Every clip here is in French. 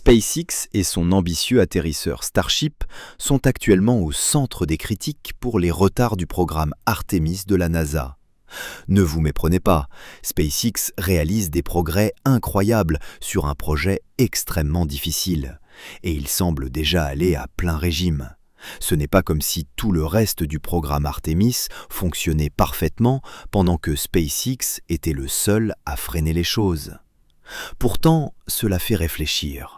SpaceX et son ambitieux atterrisseur Starship sont actuellement au centre des critiques pour les retards du programme Artemis de la NASA. Ne vous méprenez pas, SpaceX réalise des progrès incroyables sur un projet extrêmement difficile, et il semble déjà aller à plein régime. Ce n'est pas comme si tout le reste du programme Artemis fonctionnait parfaitement pendant que SpaceX était le seul à freiner les choses. Pourtant, cela fait réfléchir.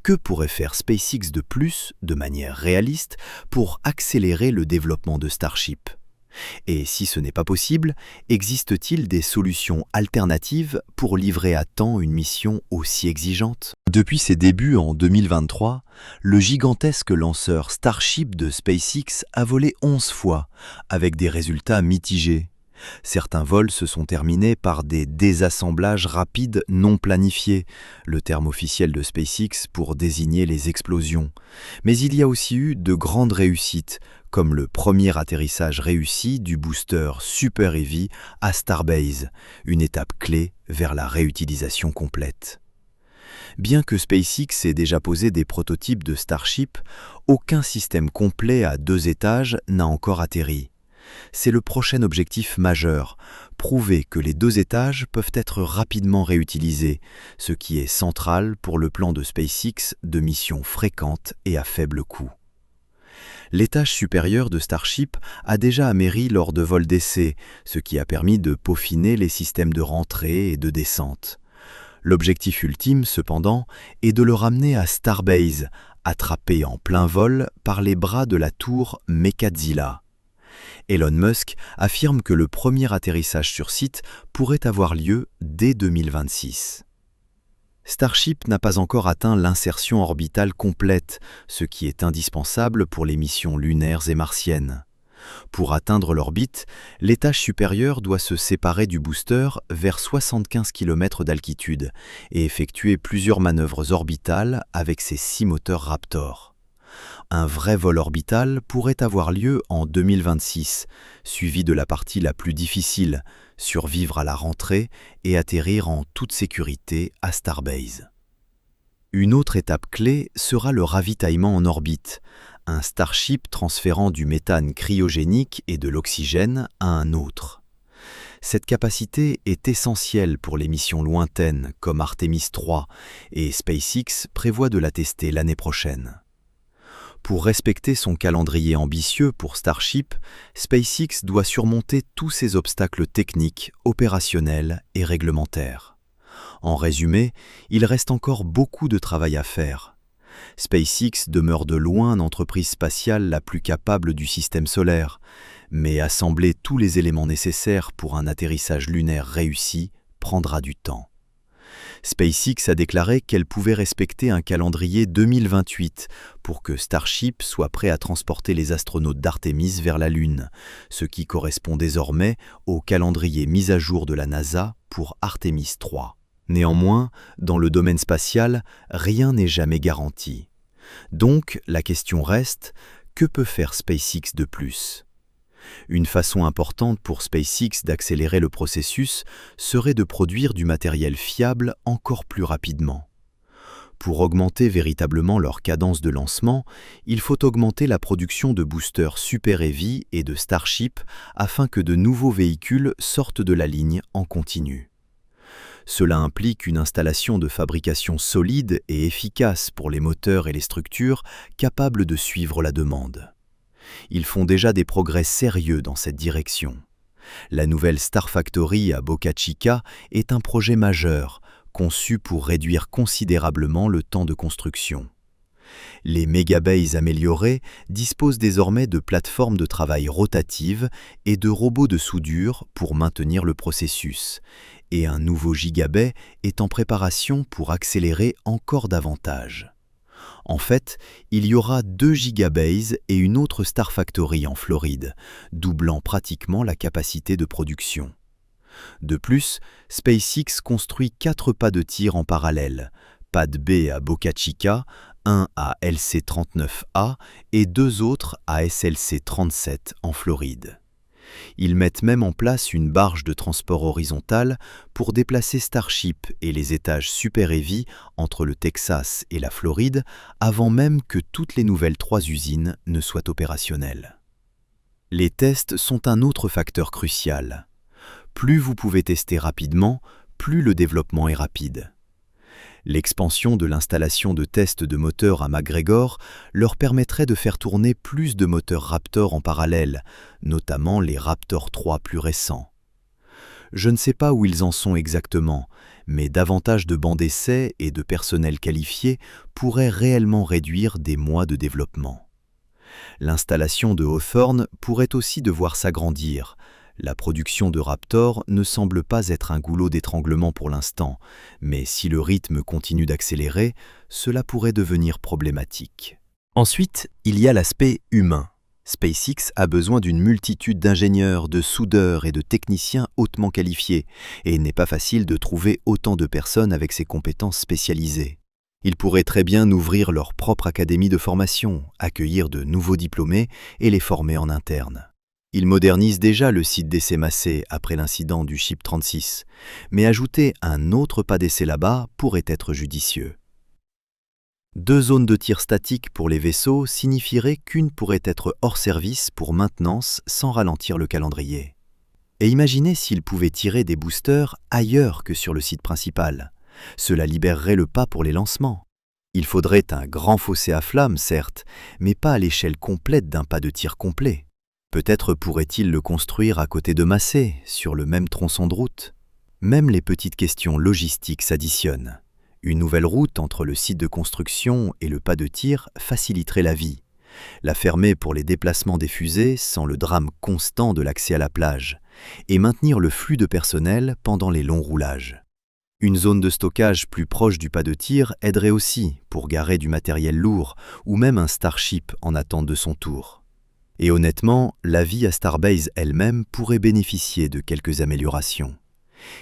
Que pourrait faire SpaceX de plus, de manière réaliste, pour accélérer le développement de Starship ? Et si ce n'est pas possible, existe-t-il des solutions alternatives pour livrer à temps une mission aussi exigeante ? Depuis ses débuts en 2023, le gigantesque lanceur Starship de SpaceX a volé 11 fois, avec des résultats mitigés. Certains vols se sont terminés par des désassemblages rapides non planifiés, le terme officiel de SpaceX pour désigner les explosions. Mais il y a aussi eu de grandes réussites, comme le premier atterrissage réussi du booster Super Heavy à Starbase, une étape clé vers la réutilisation complète. Bien que SpaceX ait déjà posé des prototypes de Starship, aucun système complet à 2 étages n'a encore atterri. C'est le prochain objectif majeur, prouver que les 2 étages peuvent être rapidement réutilisés, ce qui est central pour le plan de SpaceX de missions fréquentes et à faible coût. L'étage supérieur de Starship a déjà améri lors de vols d'essai, ce qui a permis de peaufiner les systèmes de rentrée et de descente. L'objectif ultime, cependant, est de le ramener à Starbase, attrapé en plein vol par les bras de la tour Mechazilla. Elon Musk affirme que le premier atterrissage sur site pourrait avoir lieu dès 2026. Starship n'a pas encore atteint l'insertion orbitale complète, ce qui est indispensable pour les missions lunaires et martiennes. Pour atteindre l'orbite, l'étage supérieur doit se séparer du booster vers 75 km d'altitude et effectuer plusieurs manœuvres orbitales avec ses 6 moteurs Raptor. Un vrai vol orbital pourrait avoir lieu en 2026, suivi de la partie la plus difficile, survivre à la rentrée et atterrir en toute sécurité à Starbase. Une autre étape clé sera le ravitaillement en orbite, un Starship transférant du méthane cryogénique et de l'oxygène à un autre. Cette capacité est essentielle pour les missions lointaines comme Artemis 3 et SpaceX prévoit de la tester l'année prochaine. Pour respecter son calendrier ambitieux pour Starship, SpaceX doit surmonter tous ces obstacles techniques, opérationnels et réglementaires. En résumé, il reste encore beaucoup de travail à faire. SpaceX demeure de loin l'entreprise spatiale la plus capable du système solaire, mais assembler tous les éléments nécessaires pour un atterrissage lunaire réussi prendra du temps. SpaceX a déclaré qu'elle pouvait respecter un calendrier 2028 pour que Starship soit prêt à transporter les astronautes d'Artemis vers la Lune, ce qui correspond désormais au calendrier mis à jour de la NASA pour Artemis 3. Néanmoins, dans le domaine spatial, rien n'est jamais garanti. Donc, la question reste, que peut faire SpaceX de plus ? Une façon importante pour SpaceX d'accélérer le processus serait de produire du matériel fiable encore plus rapidement. Pour augmenter véritablement leur cadence de lancement, il faut augmenter la production de boosters Super Heavy et de Starship afin que de nouveaux véhicules sortent de la ligne en continu. Cela implique une installation de fabrication solide et efficace pour les moteurs et les structures capables de suivre la demande. Ils font déjà des progrès sérieux dans cette direction. La nouvelle Star Factory à Boca Chica est un projet majeur, conçu pour réduire considérablement le temps de construction. Les mégabays améliorés disposent désormais de plateformes de travail rotatives et de robots de soudure pour maintenir le processus, et un nouveau gigabay est en préparation pour accélérer encore davantage. En fait, il y aura 2 gigabays et une autre Star Factory en Floride, doublant pratiquement la capacité de production. De plus, SpaceX construit 4 pas de tir en parallèle, pad B à Boca Chica, un à LC-39A et 2 autres à SLC-37 en Floride. Ils mettent même en place une barge de transport horizontale pour déplacer Starship et les étages Super Heavy entre le Texas et la Floride avant même que toutes les nouvelles 3 usines ne soient opérationnelles. Les tests sont un autre facteur crucial. Plus vous pouvez tester rapidement, plus le développement est rapide. L'expansion de l'installation de tests de moteurs à McGregor leur permettrait de faire tourner plus de moteurs Raptor en parallèle, notamment les Raptor 3 plus récents. Je ne sais pas où ils en sont exactement, mais davantage de bancs d'essai et de personnel qualifié pourraient réellement réduire des mois de développement. L'installation de Hawthorne pourrait aussi devoir s'agrandir. La production de Raptor ne semble pas être un goulot d'étranglement pour l'instant, mais si le rythme continue d'accélérer, cela pourrait devenir problématique. Ensuite, il y a l'aspect humain. SpaceX a besoin d'une multitude d'ingénieurs, de soudeurs et de techniciens hautement qualifiés, et il n'est pas facile de trouver autant de personnes avec ces compétences spécialisées. Ils pourraient très bien ouvrir leur propre académie de formation, accueillir de nouveaux diplômés et les former en interne. Ils modernisent déjà le site d'essai Massey après l'incident du Ship 36, mais ajouter un autre pas d'essai là-bas pourrait être judicieux. 2 zones de tir statiques pour les vaisseaux signifierait qu'une pourrait être hors service pour maintenance sans ralentir le calendrier. Et imaginez s'ils pouvaient tirer des boosters ailleurs que sur le site principal. Cela libérerait le pas pour les lancements. Il faudrait un grand fossé à flammes, certes, mais pas à l'échelle complète d'un pas de tir complet. Peut-être pourrait-il le construire à côté de Massey, sur le même tronçon de route. Même les petites questions logistiques s'additionnent. Une nouvelle route entre le site de construction et le pas de tir faciliterait la vie. La fermer pour les déplacements des fusées sans le drame constant de l'accès à la plage, et maintenir le flux de personnel pendant les longs roulages. Une zone de stockage plus proche du pas de tir aiderait aussi pour garer du matériel lourd ou même un Starship en attente de son tour. Et honnêtement, la vie à Starbase elle-même pourrait bénéficier de quelques améliorations.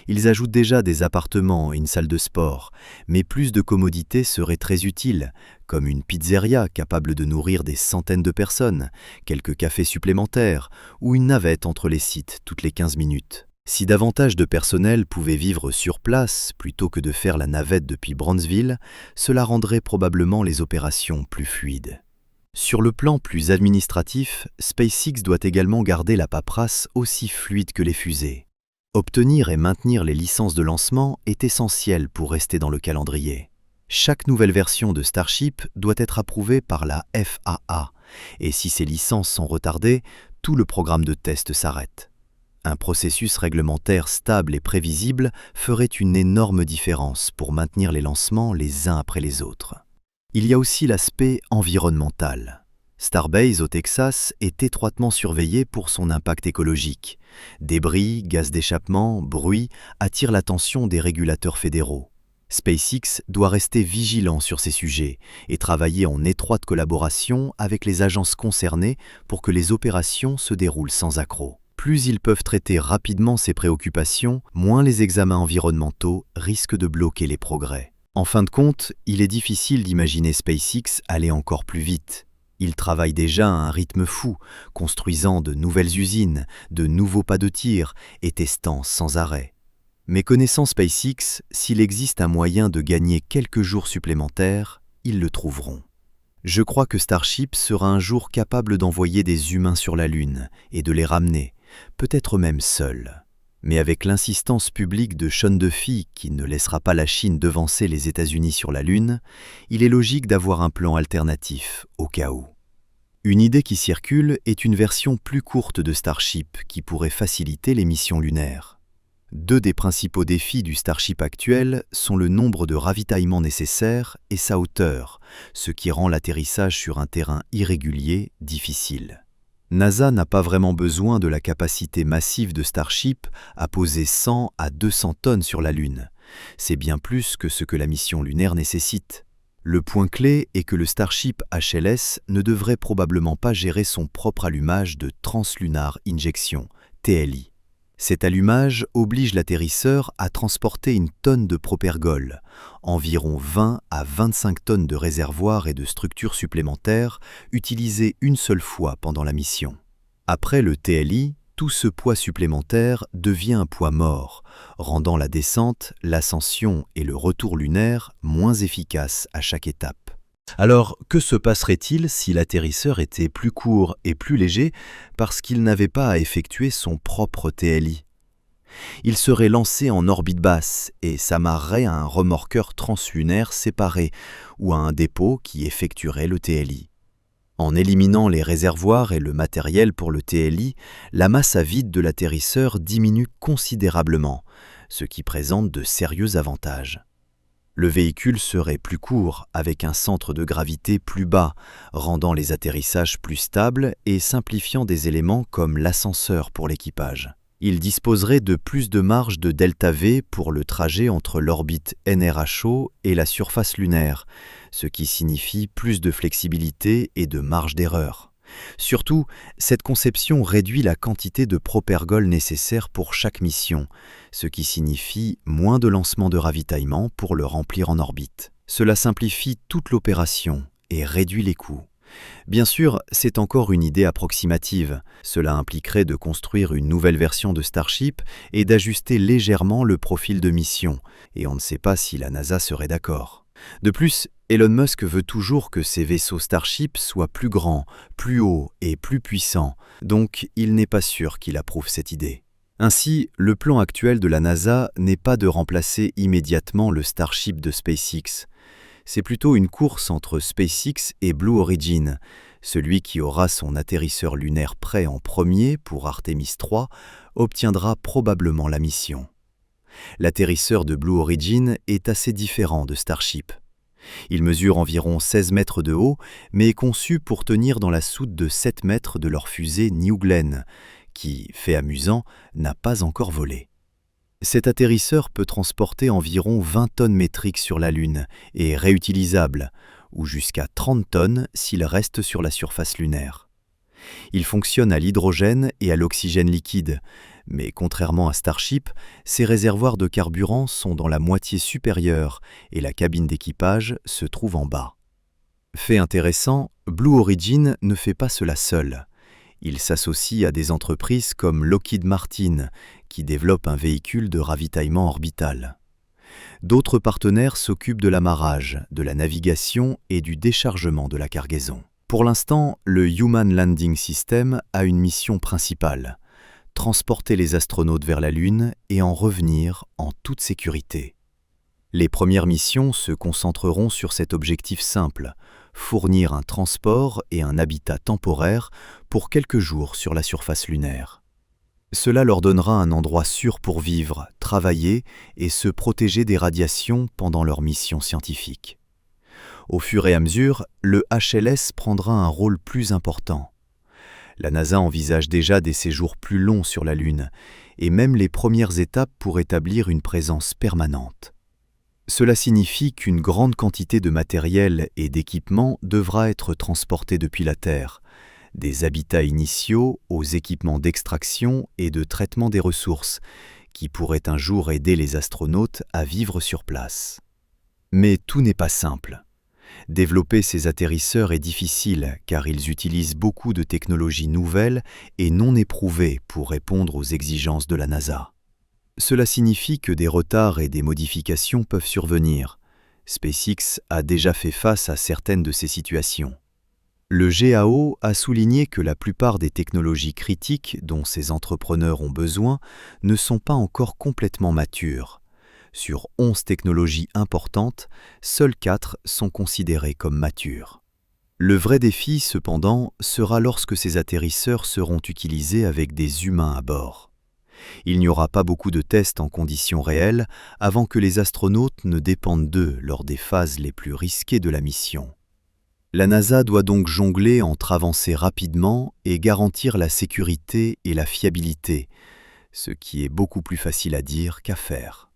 Ils ajoutent déjà des appartements et une salle de sport, mais plus de commodités seraient très utiles, comme une pizzeria capable de nourrir des centaines de personnes, quelques cafés supplémentaires ou une navette entre les sites toutes les 15 minutes. Si davantage de personnel pouvait vivre sur place plutôt que de faire la navette depuis Brownsville, cela rendrait probablement les opérations plus fluides. Sur le plan plus administratif, SpaceX doit également garder la paperasse aussi fluide que les fusées. Obtenir et maintenir les licences de lancement est essentiel pour rester dans le calendrier. Chaque nouvelle version de Starship doit être approuvée par la FAA, et si ces licences sont retardées, tout le programme de test s'arrête. Un processus réglementaire stable et prévisible ferait une énorme différence pour maintenir les lancements les uns après les autres. Il y a aussi l'aspect environnemental. Starbase au Texas est étroitement surveillée pour son impact écologique. Débris, gaz d'échappement, bruit attirent l'attention des régulateurs fédéraux. SpaceX doit rester vigilant sur ces sujets et travailler en étroite collaboration avec les agences concernées pour que les opérations se déroulent sans accroc. Plus ils peuvent traiter rapidement ces préoccupations, moins les examens environnementaux risquent de bloquer les progrès. En fin de compte, il est difficile d'imaginer SpaceX aller encore plus vite. Ils travaillent déjà à un rythme fou, construisant de nouvelles usines, de nouveaux pas de tir et testant sans arrêt. Mais connaissant SpaceX, s'il existe un moyen de gagner quelques jours supplémentaires, ils le trouveront. Je crois que Starship sera un jour capable d'envoyer des humains sur la Lune et de les ramener, peut-être même seuls. Mais avec l'insistance publique de Sean Duffy, qui ne laissera pas la Chine devancer les États-Unis sur la Lune, il est logique d'avoir un plan alternatif, au cas où. Une idée qui circule est une version plus courte de Starship qui pourrait faciliter les missions lunaires. 2 des principaux défis du Starship actuel sont le nombre de ravitaillements nécessaires et sa hauteur, ce qui rend l'atterrissage sur un terrain irrégulier difficile. NASA n'a pas vraiment besoin de la capacité massive de Starship à poser 100 à 200 tonnes sur la Lune. C'est bien plus que ce que la mission lunaire nécessite. Le point clé est que le Starship HLS ne devrait probablement pas gérer son propre allumage de Translunar Injection, TLI. Cet allumage oblige l'atterrisseur à transporter une tonne de propergol, environ 20 à 25 tonnes de réservoirs et de structures supplémentaires utilisées une seule fois pendant la mission. Après le TLI, Tout ce poids supplémentaire devient un poids mort, rendant la descente, l'ascension et le retour lunaire moins efficaces à chaque étape. Alors, que se passerait-il si l'atterrisseur était plus court et plus léger parce qu'il n'avait pas à effectuer son propre TLI? Il serait lancé en orbite basse et s'amarrerait à un remorqueur translunaire séparé ou à un dépôt qui effectuerait le TLI. En éliminant les réservoirs et le matériel pour le TLI, la masse à vide de l'atterrisseur diminue considérablement, ce qui présente de sérieux avantages. Le véhicule serait plus court, avec un centre de gravité plus bas, rendant les atterrissages plus stables et simplifiant des éléments comme l'ascenseur pour l'équipage. Il disposerait de plus de marge de ΔV pour le trajet entre l'orbite NRHO et la surface lunaire, ce qui signifie plus de flexibilité et de marge d'erreur. Surtout, cette conception réduit la quantité de propergol nécessaire pour chaque mission, ce qui signifie moins de lancements de ravitaillement pour le remplir en orbite. Cela simplifie toute l'opération et réduit les coûts. Bien sûr, c'est encore une idée approximative. Cela impliquerait de construire une nouvelle version de Starship et d'ajuster légèrement le profil de mission, et on ne sait pas si la NASA serait d'accord. De plus, Elon Musk veut toujours que ses vaisseaux Starship soient plus grands, plus hauts et plus puissants, donc il n'est pas sûr qu'il approuve cette idée. Ainsi, le plan actuel de la NASA n'est pas de remplacer immédiatement le Starship de SpaceX. C'est plutôt une course entre SpaceX et Blue Origin. Celui qui aura son atterrisseur lunaire prêt en premier pour Artemis 3 obtiendra probablement la mission. L'atterrisseur de Blue Origin est assez différent de Starship. Il mesure environ 16 mètres de haut, mais est conçu pour tenir dans la soute de 7 mètres de leur fusée New Glenn, qui, fait amusant, n'a pas encore volé. Cet atterrisseur peut transporter environ 20 tonnes métriques sur la Lune et est réutilisable, ou jusqu'à 30 tonnes s'il reste sur la surface lunaire. Il fonctionne à l'hydrogène et à l'oxygène liquide, mais contrairement à Starship, ses réservoirs de carburant sont dans la moitié supérieure et la cabine d'équipage se trouve en bas. Fait intéressant, Blue Origin ne fait pas cela seul. Il s'associe à des entreprises comme Lockheed Martin, qui développe un véhicule de ravitaillement orbital. D'autres partenaires s'occupent de l'amarrage, de la navigation et du déchargement de la cargaison. Pour l'instant, le Human Landing System a une mission principale: transporter les astronautes vers la Lune et en revenir en toute sécurité. Les premières missions se concentreront sur cet objectif simple: fournir un transport et un habitat temporaire pour quelques jours sur la surface lunaire. Cela leur donnera un endroit sûr pour vivre, travailler et se protéger des radiations pendant leur mission scientifique. Au fur et à mesure, le HLS prendra un rôle plus important. La NASA envisage déjà des séjours plus longs sur la Lune et même les premières étapes pour établir une présence permanente. Cela signifie qu'une grande quantité de matériel et d'équipements devra être transportée depuis la Terre, des habitats initiaux aux équipements d'extraction et de traitement des ressources, qui pourraient un jour aider les astronautes à vivre sur place. Mais tout n'est pas simple. Développer ces atterrisseurs est difficile car ils utilisent beaucoup de technologies nouvelles et non éprouvées pour répondre aux exigences de la NASA. Cela signifie que des retards et des modifications peuvent survenir. SpaceX a déjà fait face à certaines de ces situations. Le GAO a souligné que la plupart des technologies critiques dont ces entrepreneurs ont besoin ne sont pas encore complètement matures. Sur 11 technologies importantes, seules 4 sont considérées comme matures. Le vrai défi, cependant, sera lorsque ces atterrisseurs seront utilisés avec des humains à bord. Il n'y aura pas beaucoup de tests en conditions réelles avant que les astronautes ne dépendent d'eux lors des phases les plus risquées de la mission. La NASA doit donc jongler entre avancer rapidement et garantir la sécurité et la fiabilité, ce qui est beaucoup plus facile à dire qu'à faire.